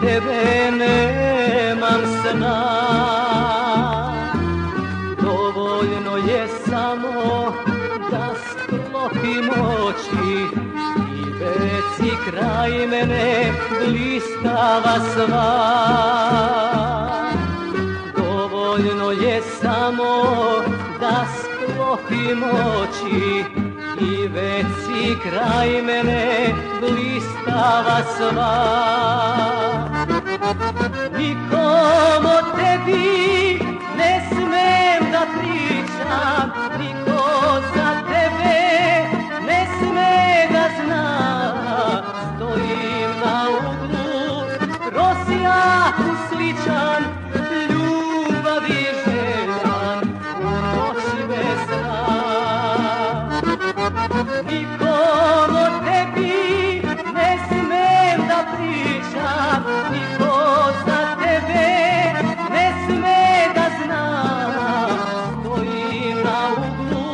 tebe nemam sna. Dovoljno je samo da sklopim oči i već si kraj mene blistava sva. Dovoljno je samo da sklopim oči i već si kraj mene blistava sva. Nikom o tebi ne smem da pričam, niko za tebe ne sme da zna. Stojim na uglu, prosjak sličan, ljubavi željan, u noći bez sna. Nikom o tebi ne smem da pričam, niko za tebe ne sme da zna. Stojim na uglu,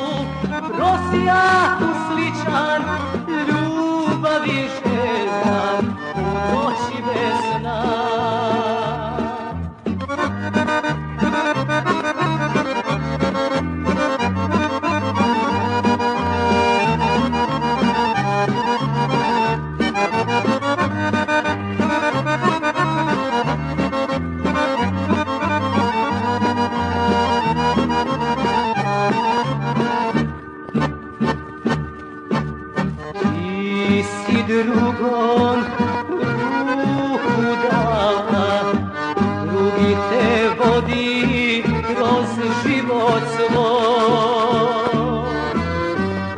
prosjaku sličan, ljubavi željan, u noći bez sna. Ti si drugom ruku dala, drugi te vodi kroz život svoj.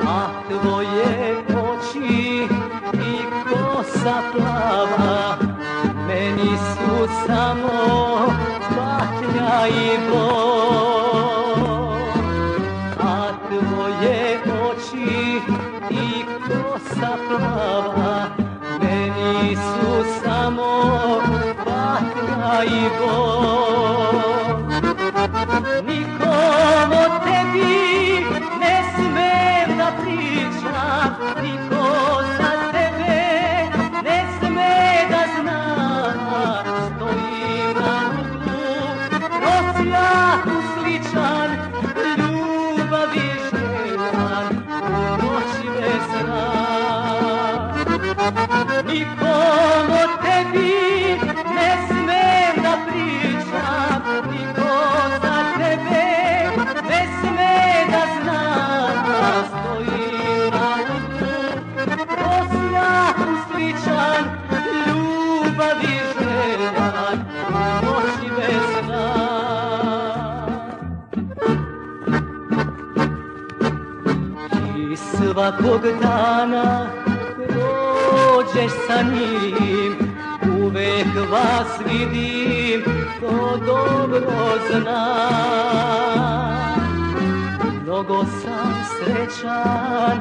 A tvoje oči i kosa plava meni su samo patnja i bol. A tvoje oči i kosa plava meni su samo patnja i bol. Nikom o tebi ne smem da pričam, niko za tebe ne sme da zna. Stojim na uglu, prosjaku sličan, ljubavi željan, u noći bez sna. Nikom o tebi ne smem da pričam, niko za tebe ne sme da zna. Stojim na uglu, prosjaku sličan, ljubavi željan, u noći bez sna. I svakog dana prođeš sa njim, uvek vas vidim, to dobro znam. Mnogo sam srećan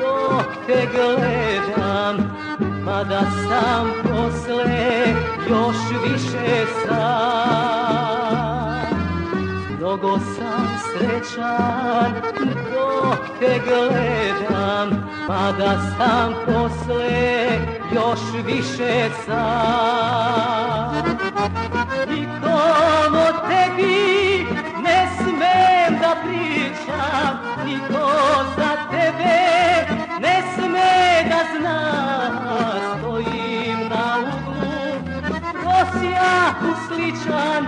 dok te gledam, mada sam posle još više sam. Mnogo sam srećan dok te gledam, mada sam posle još više sam. Nikom o tebi ne smem da pričam, niko za tebe ne sme da zna. Stojim na uglu, prosjaku sličan,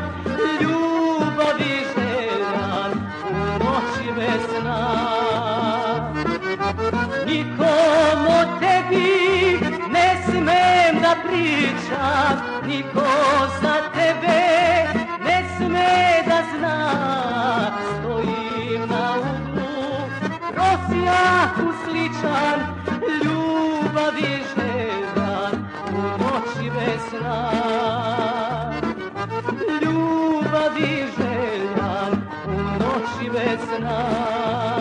ljubavi željan, u noći bez sna. Nikom o tebi ne smem da pričam, niko za tebe ne sme da zna. Stojim na uglu, prosjaku sličan, ljubavi željan, u noći bez sna. Ljubavi željan, u noći bez sna.